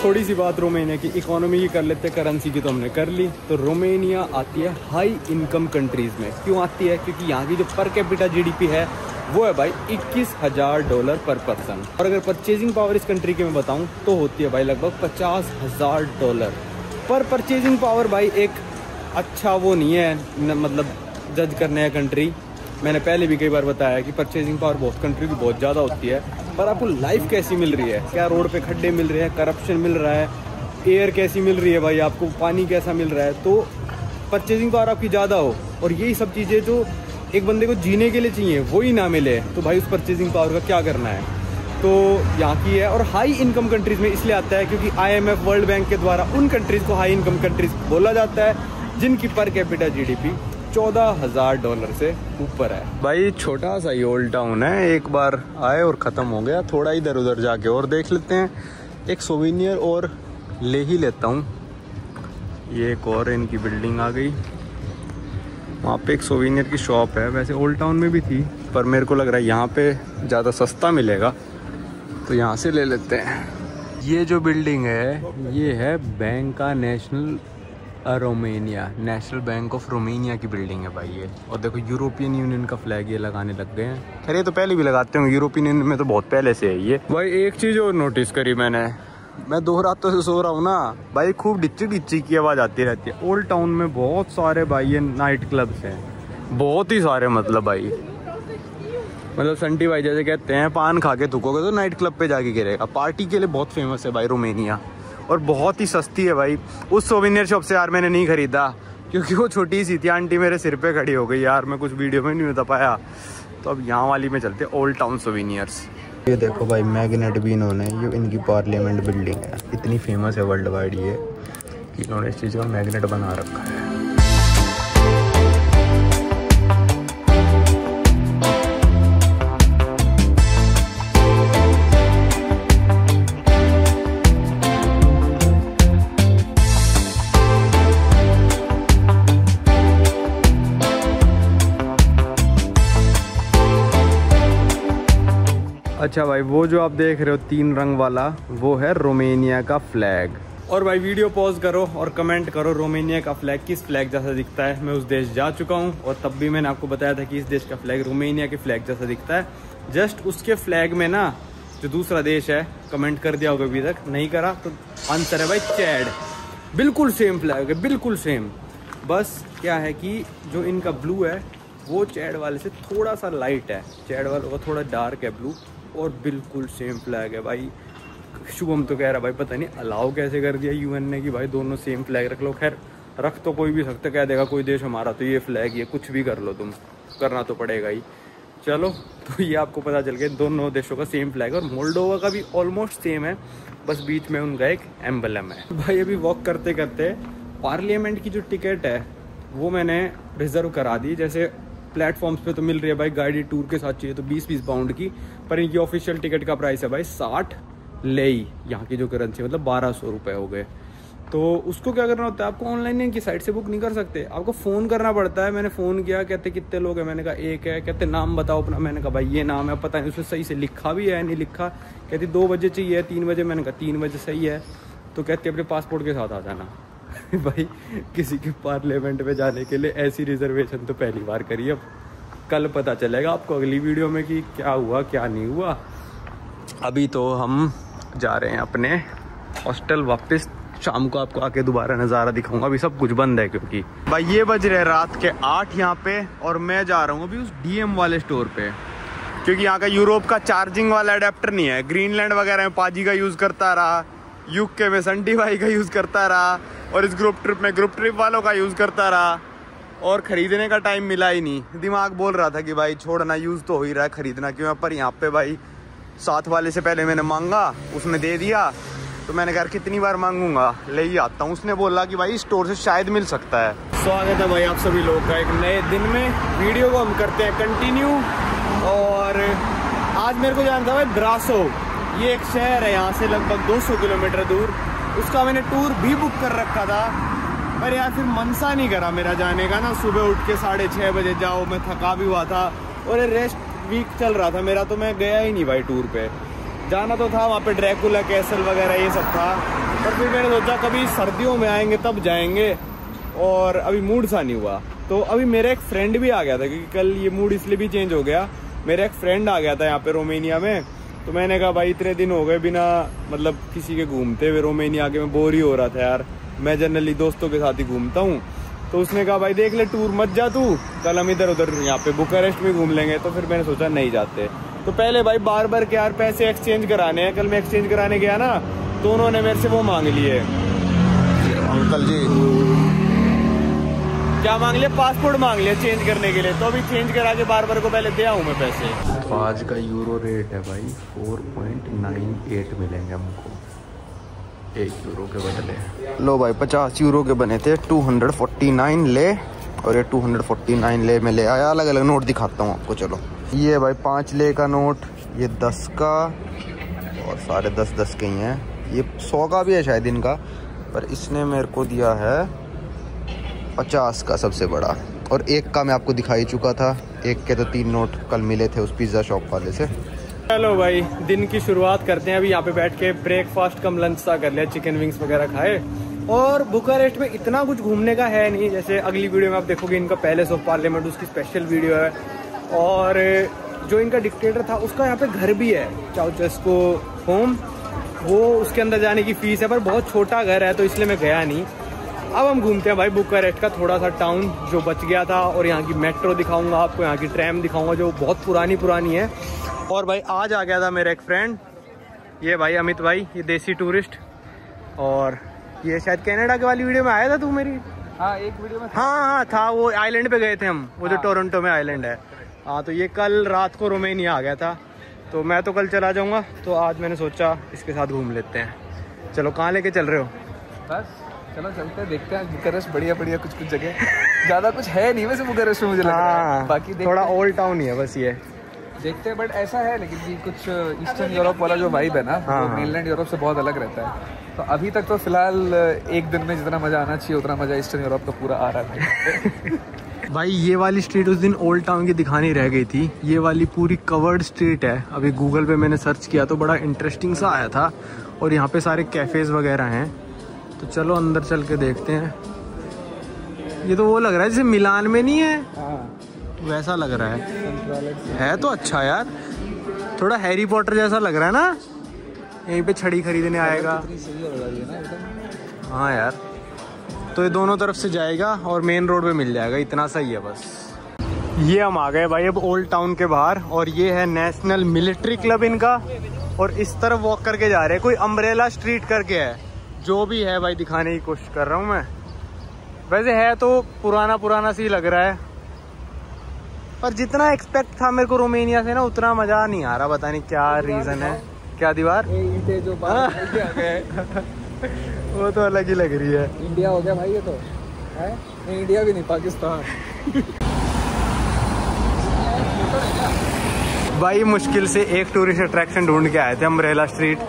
थोड़ी सी बात रोमेनिया की इकोनॉमी की कर लेते हैं, करेंसी की तो हमने कर ली। तो रोमेनिया आती है हाई इनकम कंट्रीज़ में। क्यों आती है? क्योंकि यहाँ की जो पर कैपिटा जीडीपी है वो है भाई $21,000 पर पर्सन। और अगर परचेजिंग पावर इस कंट्री की मैं बताऊँ तो होती है भाई लगभग $50,000 पर परचेजिंग पावर। भाई एक अच्छा वो नहीं है मतलब जज करने का कंट्री। मैंने पहले भी कई बार बताया कि परचेजिंग पावर बहुत कंट्री की बहुत ज़्यादा होती है, पर आपको लाइफ कैसी मिल रही है, क्या रोड पे खड्डे मिल रहे हैं, करप्शन मिल रहा है, एयर कैसी मिल रही है भाई आपको, पानी कैसा मिल रहा है। तो परचेजिंग पावर आपकी ज़्यादा हो और यही सब चीज़ें जो एक बंदे को जीने के लिए चाहिए वही ना मिले, तो भाई उस परचेजिंग पावर का क्या करना है। तो यहाँ की है। और हाई इनकम कंट्रीज़ में इसलिए आता है क्योंकि IMF वर्ल्ड बैंक के द्वारा उन कंट्रीज़ को हाई इनकम कंट्रीज़ बोला जाता है जिनकी पर कैपिटा जीडीपी $14,000 से ऊपर है। भाई छोटा सा ही ओल्ड टाउन है, एक बार आए और ख़त्म हो गया। थोड़ा इधर उधर जाके और देख लेते हैं, एक सोवेनियर और ले ही लेता हूँ। ये एक और इनकी बिल्डिंग आ गई, वहाँ पे एक सोवेनियर की शॉप है। वैसे ओल्ड टाउन में भी थी पर मेरे को लग रहा है यहाँ पे ज़्यादा सस्ता मिलेगा, तो यहाँ से ले लेते हैं। ये जो बिल्डिंग है ये है बैंक का national Romania, national bank of Romania की बिल्डिंग है भाई ये। और देखो यूरोपियन यूनियन का फ्लैग ये लगाने लग गए हैं। खैर ये तो पहले भी लगाते होंगे, यूरोपियन यूनियन में तो बहुत पहले से है ये। भाई एक चीज़ और नोटिस करी मैंने, मैं 2 रातों से सो रहा हूँ ना भाई, खूब डिच्ची डिच्ची की आवाज़ आती रहती है। ओल्ड टाउन में बहुत सारे भाई ये नाइट क्लब्स हैं, बहुत ही सारे। मतलब भाई मतलब संटी भाई जैसे कहते हैं पान खा के थूकोगे तो नाइट क्लब पे जाके गिरेगा। पार्टी के लिए बहुत फेमस है भाई रोमेनिया, और बहुत ही सस्ती है भाई। उस सोवेनियर शॉप से यार मैंने नहीं खरीदा क्योंकि वो छोटी सी थी, आंटी मेरे सिर पे खड़ी हो गई यार, मैं कुछ वीडियो में नहीं बता पाया। तो अब यहाँ वाली में चलते ओल्ड टाउन सोवेनियर्स। ये देखो भाई मैग्नेट भी इन्होंने, ये इनकी पार्लियामेंट बिल्डिंग है, इतनी फेमस है वर्ल्ड वाइड ये, इन्होंने इस चीज़ का मैग्नेट बना रखा है। अच्छा भाई वो जो आप देख रहे हो 3 रंग वाला वो है रोमेनिया का फ्लैग। और भाई वीडियो पॉज करो और कमेंट करो रोमानिया का फ्लैग किस फ्लैग जैसा दिखता है। मैं उस देश जा चुका हूँ और तब भी मैंने आपको बताया था कि इस देश का फ्लैग रोमानिया के फ्लैग जैसा दिखता है। जस्ट उसके फ्लैग में ना जो दूसरा देश है, कमेंट कर दिया होगा अभी तक, नहीं करा तो आंसर है भाई चैड। बिल्कुल सेम फ्लैग है, बिल्कुल सेम। बस क्या है कि जो इनका ब्लू है वो चैड वाले से थोड़ा सा लाइट है, चैड वालों का थोड़ा डार्क है ब्लू, और बिल्कुल सेम फ्लैग है भाई। शुभम तो कह रहा भाई पता नहीं अलाउ कैसे कर दिया यूएन ने कि भाई दोनों सेम फ्लैग रख लो। खैर रख तो कोई भी सकता, कह देगा कोई देश हमारा तो ये फ्लैग, ये कुछ भी कर लो, तुम करना तो पड़ेगा ही। चलो तो ये आपको पता चल गया दोनों देशों का सेम फ्लैग है, और मोल्डोवा का भी ऑलमोस्ट सेम है, बस बीच में उनका एक एम्बलम है। भाई अभी वॉक करते करते पार्लियामेंट की जो टिकट है वो मैंने रिजर्व करा दी। जैसे प्लेटफॉर्म्स पे तो मिल रही है भाई गाइडेड टूर के साथ चाहिए तो 20-20 पाउंड की, पर इनकी ऑफिशियल टिकट का प्राइस है भाई 60 लेई, यहाँ की जो करेंसी मतलब 1200 रुपये हो गए। तो उसको क्या करना होता है, आपको ऑनलाइन इनकी साइट से बुक नहीं कर सकते, आपको फ़ोन करना पड़ता है। मैंने फ़ोन किया, कहते कितने लोग हैं, मैंने कहा एक है, कहते नाम बताओ अपना, मैंने कहा भाई ये नाम है, पता नहीं उसमें सही से लिखा भी है नहीं लिखा, कहती 2 बजे चाहिए 3 बजे, मैंने कहा 3 बजे सही है, तो कहते अपने पासपोर्ट के साथ आ जाना। भाई किसी के पार्लियामेंट में जाने के लिए ऐसी रिजर्वेशन तो पहली बार करी, अब कल पता चलेगा आपको अगली वीडियो में कि क्या हुआ क्या नहीं हुआ। अभी तो हम जा रहे हैं अपने हॉस्टल वापस, शाम को आपको आके दोबारा नज़ारा दिखाऊंगा, अभी सब कुछ बंद है क्योंकि भाई ये बज रहे रात के 8 यहाँ पे, और मैं जा रहा हूँ अभी उस डीएम वाले स्टोर पे, क्योंकि यहाँ का यूरोप का चार्जिंग वाला अडेप्टर नहीं है। ग्रीनलैंड वगैरह में पाजी का यूज़ करता रहा, यूके में संटी भाई का यूज़ करता रहा, और इस ग्रुप ट्रिप में ग्रुप ट्रिप वालों का यूज़ करता रहा, और ख़रीदने का टाइम मिला ही नहीं। दिमाग बोल रहा था कि भाई छोड़ना, यूज़ तो हो ही रहा है, ख़रीदना क्यों। पर यहाँ पे भाई साथ वाले से पहले मैंने मांगा, उसने दे दिया, तो मैंने कहा कितनी बार मांगूंगा, ले ही आता हूँ। उसने बोला कि भाई स्टोर से शायद मिल सकता है। स्वागत है भाई आप सभी लोग का एक नए दिन में। वीडियो को हम करते हैं कंटिन्यू, और आज मेरे को जानता है भाई ब्रासो, ये एक शहर है यहाँ से लगभग 200 किलोमीटर दूर। उसका मैंने टूर भी बुक कर रखा था, पर यार फिर मन सा नहीं करा मेरा जाने का ना। सुबह उठ के 6:30 बजे जाओ, मैं थका भी हुआ था और रेस्ट वीक चल रहा था मेरा, तो मैं गया ही नहीं भाई टूर पे। जाना तो था वहाँ पे ड्रैकुला कैसल वगैरह ये सब था, पर फिर मैंने सोचा कभी सर्दियों में आएंगे तब जाएंगे, और अभी मूड सा नहीं हुआ। तो अभी मेरा एक फ्रेंड भी आ गया था, क्योंकि कल ये मूड इसलिए भी चेंज हो गया, मेरा एक फ्रेंड आ गया था यहाँ पे रोमानिया में। तो मैंने कहा भाई इतने दिन हो गए बिना मतलब किसी के घूमते हुए रोमानिया के, मैं बोर ही हो रहा था यार, मैं जनरली दोस्तों के साथ ही घूमता हूँ। तो उसने कहा भाई देख ले टूर मत जा तू, कल हम इधर उधर यहाँ पे बुकारेस्ट में घूम लेंगे। तो फिर मैंने सोचा नहीं जाते। तो पहले भाई बार बार के यार पैसे एक्सचेंज कराने हैं, कल मैं एक्सचेंज कराने गया ना, तो उन्होंने मेरे से वो मांग लिए, अंकल जी क्या मांग लिया, पासपोर्ट मांग लिया चेंज करने के लिए। तो अभी चेंज करा के बार बार को पहले दे आऊँ मैं पैसे। तो आज का यूरो रेट है भाई 4.98 मिलेंगे हमको 1 यूरो के बदले। लो भाई 50 यूरो के बने थे, 249 ले, और ये 249 ले में ले आया। अलग अलग नोट दिखाता हूँ आपको, चलो। ये भाई 5 ले का नोट, ये 10 का, और सारे 10-10 के ही हैं। ये 100 का भी है शायद इनका, पर इसने मेरे को दिया है 50 का सबसे बड़ा, और 1 का मैं आपको दिखा ही चुका था। 1 के तो 3 नोट कल मिले थे उस पिज़्ज़ा शॉप वाले से। चलो भाई दिन की शुरुआत करते हैं। अभी यहाँ पे बैठ के ब्रेकफास्ट कम लंच सा कर लिया, चिकन विंग्स वगैरह खाए। और बुकारेस्ट में इतना कुछ घूमने का है नहीं, जैसे अगली वीडियो में आप देखोगे इनका पैलेस ऑफ पार्लियामेंट, उसकी स्पेशल वीडियो है। और जो इनका डिक्टेटर था उसका यहाँ पे घर भी है, चाउचेस्को होम, वो उसके अंदर जाने की फीस है, पर बहुत छोटा घर है तो इसलिए मैं गया नहीं। अब हम घूमते हैं भाई बुकारेस्ट का थोड़ा सा टाउन जो बच गया था, और यहाँ की मेट्रो दिखाऊंगा आपको, यहाँ की ट्रैम दिखाऊंगा जो बहुत पुरानी है। और भाई आज आ गया था मेरा एक फ्रेंड, ये भाई अमित भाई, ये देसी टूरिस्ट, और ये शायद कनाडा के वाली वीडियो में आया था तू मेरी। हाँ एक वीडियो में हाँ था, वो आइलैंड पे गए थे हम, वो जो टोरंटो में आइलैंड है। हाँ तो ये कल रात को रोमानिया आ गया था, तो मैं तो कल चला जाऊँगा, तो आज मैंने सोचा इसके साथ घूम लेते हैं। चलो कहाँ लेके चल रहे हो? बस चलो चलते हैं, देखते हैं। बुकारेस्ट बढ़िया कुछ जगह, ज़्यादा कुछ है नहीं वैसे बुकारेस्ट में मुझे लग रहा है, बाकी थोड़ा ओल्ड टाउन ही है बस, ये देखते हैं। बट ऐसा है लेकिन कि कुछ ईस्टर्न यूरोप वाला जो वाइब है ना, वो ग्रीनलैंड यूरोप से बहुत अलग रहता है। तो अभी तक तो फिलहाल एक दिन में जितना मजा आना चाहिए उतना मजा ईस्टर्न यूरोप का पूरा आ रहा है। भाई ये वाली स्ट्रीट उस दिन ओल्ड टाउन की दिखानी रह गई थी, ये वाली पूरी कवर्ड स्ट्रीट है। अभी गूगल पे मैंने सर्च किया तो बड़ा इंटरेस्टिंग सा आया था, और यहाँ पे सारे कैफ़ेज़ वगैरह हैं। तो चलो अंदर चल के देखते हैं। ये तो वो लग रहा है जैसे मिलान में नहीं है, वैसा लग रहा है तो अच्छा यार, थोड़ा हैरी पॉटर जैसा लग रहा है ना। यहीं पे छड़ी खरीदने आएगा। हाँ यार, तो ये दोनों तरफ से जाएगा और मेन रोड पे मिल जाएगा, इतना सही है बस। ये हम आ गए भाई अब ओल्ड टाउन के बाहर, और ये है नेशनल मिलिट्री क्लब इनका, और इस तरफ वॉक करके जा रहे हैं। कोई अम्ब्रेला स्ट्रीट करके है, जो भी है भाई दिखाने की कोशिश कर रहा हूँ मैं। वैसे है तो पुराना पुराना सी लग रहा है, पर जितना एक्सपेक्ट था मेरे को रोमेनिया से ना, उतना मजा नहीं आ रहा। पता नहीं क्या रीजन है। क्या दीवार जो वो तो अलग ही लग रही है। इंडिया हो गया भाई ये तो है? नहीं इंडिया भी नहीं, पाकिस्तान। भाई मुश्किल से एक टूरिस्ट अट्रैक्शन ढूंढ के आए थे, अम्ब्रेला स्ट्रीट,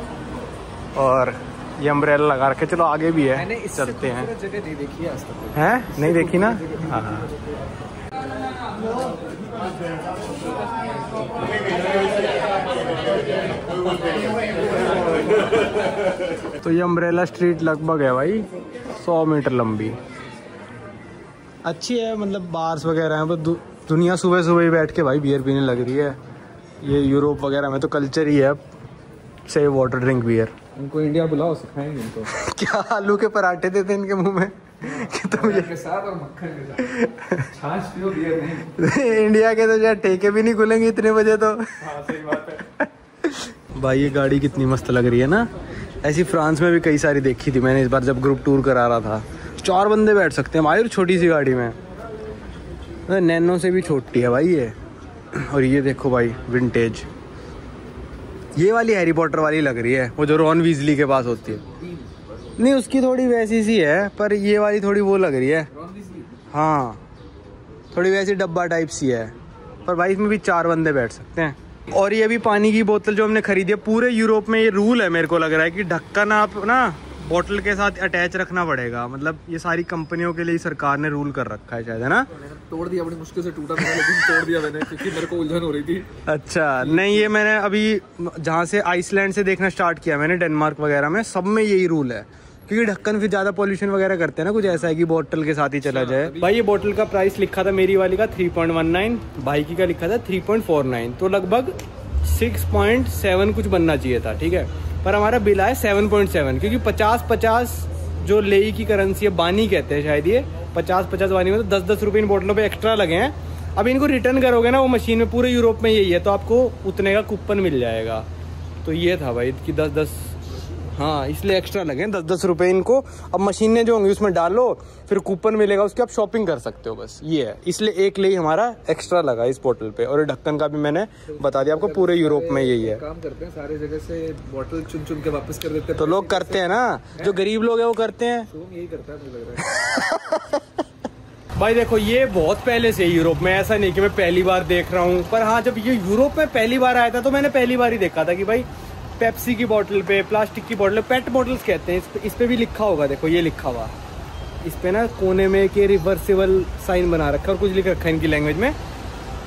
और ये अम्ब्रेला लगा रखे। चलो आगे भी है, चलते हैं। जगह नहीं देखी है आज तक। हैं? नहीं देखी ना? हाँ। तो ये अम्ब्रेला स्ट्रीट लगभग है भाई 100 मीटर लंबी। अच्छी है, मतलब बार्स वगैरह हैं, पर दुनिया सुबह सुबह ही बैठ के भाई बियर पीने लग रही है। ये यूरोप वगैरह में तो कल्चर ही है से वाटर ड्रिंक बियर। इनको इंडिया बुलाओ, सिखाएंगे इनको। क्या आलू के पराठे देते इनके मुंह में कि तुम ये के साथ और मक्खन के साथ छाछ पियो, बियर नहीं। इंडिया के तो यार ठेके भी नहीं खुलेंगे इतने बजे तो। हाँ सही बात है। भाई ये गाड़ी कितनी मस्त लग रही है ना। ऐसी फ्रांस में भी कई सारी देखी थी मैंने, इस बार जब ग्रुप टूर करा रहा था। 4 बंदे बैठ सकते हैं भाई, और छोटी सी गाड़ी में। नैनो से भी छोटी है भाई ये। और ये देखो भाई विंटेज, ये वाली हैरी पॉटर वाली लग रही है, वो जो रॉन वीजली के पास होती है। नहीं उसकी थोड़ी वैसी सी है, पर ये वाली थोड़ी वो लग रही है। हाँ थोड़ी वैसी डब्बा टाइप सी है, पर भाई इसमें भी 4 बंदे बैठ सकते हैं। और ये भी पानी की बोतल जो हमने खरीदी है, पूरे यूरोप में ये रूल है मेरे को लग रहा है कि ढक्कन आप ना बोतल के साथ अटैच रखना पड़ेगा। मतलब ये सारी कंपनियों के लिए सरकार ने रूल कर रखा है शायद, है ना? तोड़ दिया, बड़ी मुश्किल से टूटा था लेकिन तोड़ दिया मैंने, क्योंकि मेरे को उलझन हो रही थी। अच्छा नहीं, ये मैंने अभी जहाँ से आइसलैंड से देखना स्टार्ट किया मैंने, डेनमार्क वगैरह में, सब में यही रूल है। क्योंकि ढक्कन फिर ज्यादा पॉल्यूशन वगैरह करते हैं ना, कुछ ऐसा है कि बोतल के साथ ही चला जाए। भाई ये बोतल का प्राइस लिखा था मेरी वाली का 3.19, भाई की का लिखा था 3.49, तो लगभग 6.7 कुछ बनना चाहिए था, ठीक है। पर हमारा बिल आया 7.7, क्योंकि 50 जो लेई की करेंसी है, बानी कहते हैं शायद, ये 50 बानी में तो 10 रुपए इन बोतलों पे एक्स्ट्रा लगे हैं। अब इनको रिटर्न करोगे ना वो मशीन में, पूरे यूरोप में यही है, तो आपको उतने का कूपन मिल जाएगा। तो ये था भाई कि 10, हाँ इसलिए एक्स्ट्रा लगे 10 रुपए इनको। अब मशीनें जो होंगी उसमें डालो, फिर कूपन मिलेगा, उसकी आप शॉपिंग कर सकते हो, बस ये है। इसलिए एक ले हमारा एक्स्ट्रा लगा इस बोतल पे। और ढक्कन का भी मैंने बता दिया आपको, पूरे यूरोप में यही है। काम करते हैं सारे जगह से, बोतल चुन के वापस कर देते हैं। तो लोग करते हैं ना, जो गरीब लोग है वो करते हैं। यही करता है मुझे लग रहा है। भाई देखो ये बहुत पहले से यूरोप में, ऐसा नहीं कि मैं पहली बार देख रहा हूँ, पर हाँ जब ये यूरोप में पहली बार आया था तो मैंने पहली बार ही देखा था कि भाई पेप्सी की बोतल पे, प्लास्टिक की बोतल, पेट बोटल्स कहते हैं, इस पे भी लिखा होगा। देखो ये लिखा हुआ इस पे ना, कोने में के रिवर्सिबल साइन बना रखा और कुछ लिख रखा है इनकी लैंग्वेज में।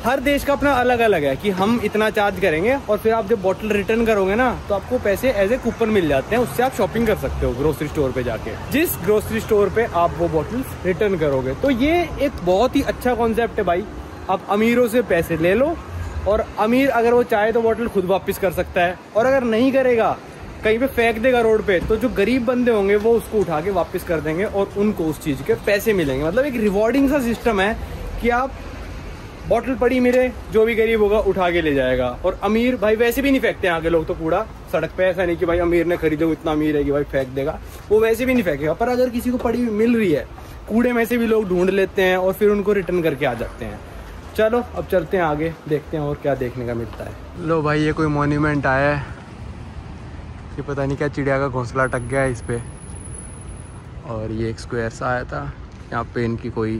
हर देश का अपना अलग अलग है कि हम इतना चार्ज करेंगे, और फिर आप जब बोतल रिटर्न करोगे ना तो आपको पैसे एज ए कूपन मिल जाते हैं, उससे आप शॉपिंग कर सकते हो ग्रोसरी स्टोर पे जाके, जिस ग्रोसरी स्टोर पे आप वो बोतल रिटर्न करोगे। तो ये एक बहुत ही अच्छा कॉन्सेप्ट है भाई। आप अमीरों से पैसे ले लो, और अमीर अगर वो चाहे तो बोतल खुद वापस कर सकता है, और अगर नहीं करेगा कहीं पे फेंक देगा रोड पे, तो जो गरीब बंदे होंगे वो उसको उठा के वापस कर देंगे और उनको उस चीज के पैसे मिलेंगे। मतलब एक रिवॉर्डिंग सा सिस्टम है कि आप बोतल पड़ी मिले, जो भी गरीब होगा उठा के ले जाएगा। और अमीर भाई वैसे भी नहीं फेंकते यहाँ के लोग तो कूड़ा सड़क पे, ऐसा नहीं कि भाई अमीर ने खरीदे, वो इतना अमीर है कि भाई फेंक देगा, वो वैसे भी नहीं फेंकेगा। पर अगर किसी को पड़ी मिल रही है, कूड़े में से भी लोग ढूंढ लेते हैं और फिर उनको रिटर्न करके आ जाते हैं। चलो अब चलते हैं आगे, देखते हैं और क्या देखने का मिलता है। लो भाई ये कोई मॉन्यूमेंट आया है, ये पता नहीं क्या चिड़िया का घोंसला अटक गया है इस पे, और ये एक स्क्वायर सा आया था। यहाँ पे इनकी कोई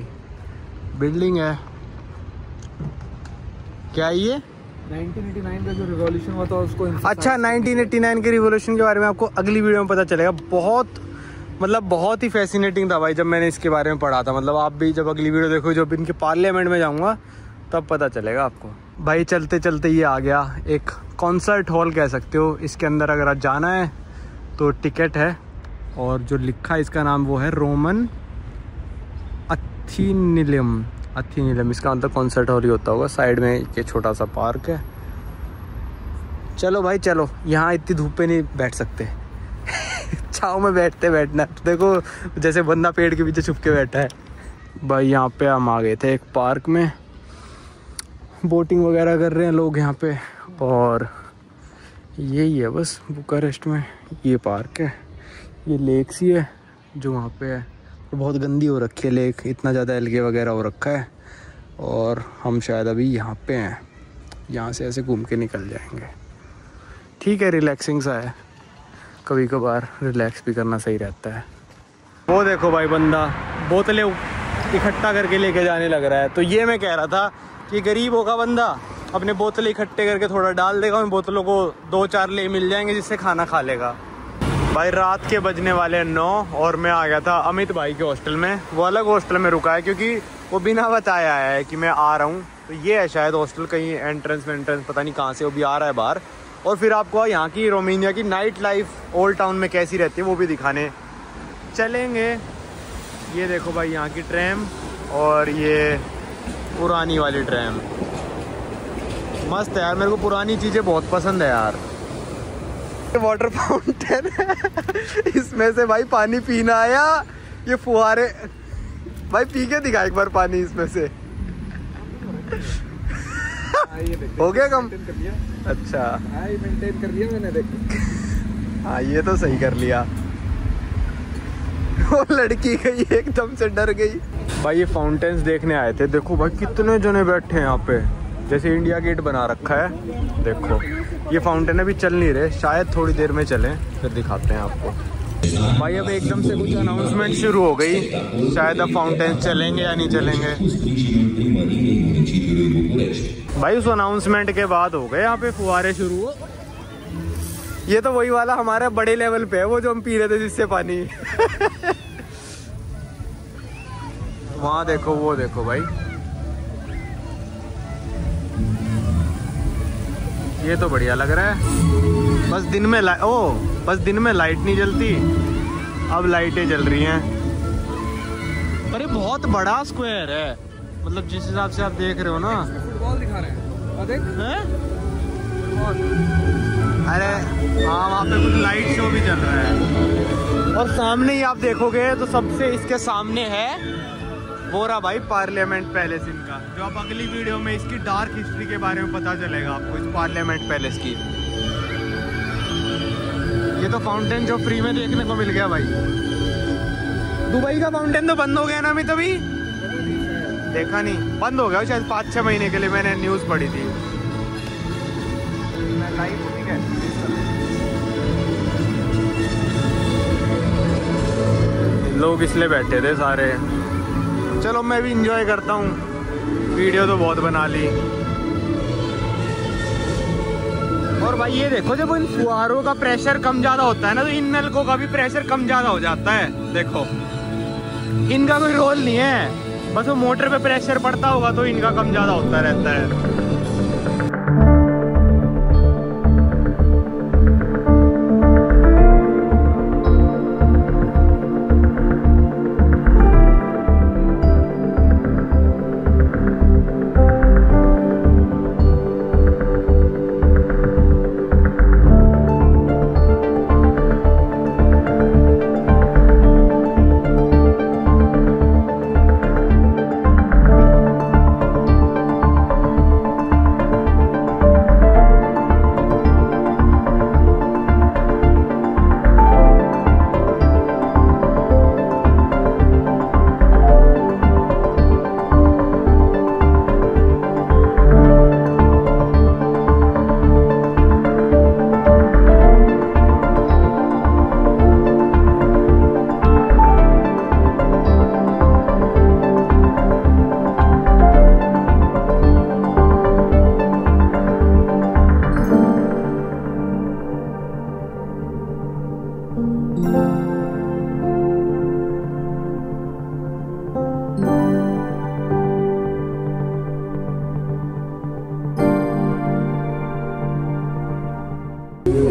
बिल्डिंग है। क्या ये 1989 का जो रिवॉल्यूशन हुआ था उसको, अच्छा 1989 के रिवॉल्यूशन के बारे में आपको अगली वीडियो में पता चलेगा। बहुत ही फैसिनेटिंग था भाई जब मैंने इसके बारे में पढ़ा था। मतलब आप भी जब अगली वीडियो देखो, जब इनके पार्लियामेंट में जाऊंगा तब पता चलेगा आपको। भाई चलते चलते ये आ गया एक कॉन्सर्ट हॉल कह सकते हो। इसके अंदर अगर आप जाना है तो टिकट है और जो लिखा है इसका नाम वो है रोमन अथीनिलम। इसका मतलब कॉन्सर्ट हॉल ही होता होगा। साइड में ये छोटा सा पार्क है। चलो भाई चलो, यहाँ इतनी धूप पे नहीं बैठ सकते छाँव में बैठना। देखो जैसे बंदा पेड़ के पीछे छुप के बैठा है। भाई यहाँ पे हम आ गए थे एक पार्क में, बोटिंग वगैरह कर रहे हैं लोग यहाँ पे। और यही है बस बुकारेस्ट में, ये पार्क है, ये लेक सी है जो वहाँ पे है। तो बहुत गंदी हो रखी है लेक, इतना ज़्यादा एल्गे वगैरह हो रखा है। और हम शायद अभी यहाँ पे हैं, यहाँ से ऐसे घूम के निकल जाएंगे। ठीक है, रिलैक्सिंग सा है, कभी कभार रिलैक्स भी करना सही रहता है। वो देखो भाई बंदा बोतलें इकट्ठा करके लेके जाने लग रहा है। तो ये मैं कह रहा था कि गरीब होगा बंदा, अपने बोतलें इकट्ठे करके थोड़ा डाल देगा, उन बोतलों को 2-4 ले मिल जाएंगे जिससे खाना खा लेगा। भाई रात के बजने वाले 9 और मैं आ गया था अमित भाई के हॉस्टल में। वो अलग हॉस्टल में रुका है क्योंकि वो बिना बताया आया है कि मैं आ रहा हूँ। तो ये है शायद हॉस्टल, कहीं एंट्रेंस पता नहीं कहाँ से वो भी आ रहा है बाहर। और फिर आपको यहाँ की रोमानिया की नाइट लाइफ ओल्ड टाउन में कैसी रहती है वो भी दिखाने चलेंगे। ये देखो भाई यहाँ की ट्रैम और ये पुरानी वाली ट्रैम मस्त है यार। मेरे को पुरानी चीज़ें बहुत पसंद है यार। वाटर फाउंटेन इसमें से भाई पानी पीना आया। ये फुहारे भाई पी के दिखा एक बार पानी इसमें से हो गया कम। अच्छा मेंटेन कर लिया मैंने, देख। हाँ ये तो सही कर लिया। वो लड़की गई एकदम से डर गई। भाई ये फाउंटेन्स देखने आए थे। देखो भाई कितने जने बैठे हैं यहाँ पे, जैसे इंडिया गेट बना रखा है। देखो ये फाउंटेन अभी चल नहीं रहे, शायद थोड़ी देर में चलें, फिर दिखाते हैं आपको। भाई अब एकदम से कुछ अनाउंसमेंट शुरू हो गई, शायद अब फाउंटेन चलेंगे या नहीं चलेंगे। भाई उस अनाउंसमेंट के बाद हो गए यहाँ पे फुहारे शुरू। ये तो वही वाला हमारा बड़े लेवल पे है, वो जो हम पी रहे थे जिससे पानी वहाँ देखो, वो देखो भाई, ये तो बढ़िया लग रहा है। बस दिन में बस दिन में लाइट नहीं जलती, अब लाइटें जल रही हैं। अरे बहुत बड़ा स्क्वायर है, मतलब जिस हिसाब से आप देख रहे हो ना। फुटबॉल दिखा रहे हैं, देख हैं? अरे हाँ, वहाँ पे कुछ लाइट शो भी चल रहा है। और सामने ही आप देखोगे तो सबसे इसके सामने है वो रहा भाई पार्लियामेंट पैलेस इनका, जो आप अगली वीडियो में इसकी डार्क हिस्ट्री के बारे में पता चलेगा आपको इस पार्लियामेंट पैलेस की। ये तो फाउंटेन जो फ्री में देखने को मिल गया भाई। दुबई का फाउंटेन तो बंद हो गया ना, अभी तभी देखा नहीं, बंद हो गया शायद 5-6 महीने के लिए, मैंने न्यूज़ पढ़ी थी। लोग इसलिए बैठे थे सारे। चलो मैं भी इंजॉय करता हूँ, वीडियो तो बहुत बना ली। और भाई ये देखो, जब इन फुहारों का प्रेशर कम ज़्यादा होता है ना, तो इन नलकों का भी प्रेशर कम ज़्यादा हो जाता है। देखो इनका कोई रोल नहीं है, बस वो मोटर पे प्रेशर पड़ता होगा तो इनका कम ज़्यादा होता रहता है।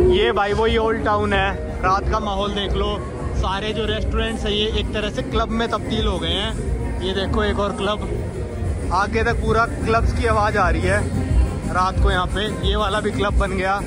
ये भाई वही ओल्ड टाउन है। रात का माहौल देख लो, सारे जो रेस्टोरेंट्स है ये एक तरह से क्लब में तब्दील हो गए हैं। ये देखो एक और क्लब, आगे तक पूरा क्लब्स की आवाज़ आ रही है रात को यहाँ पे। ये वाला भी क्लब बन गया।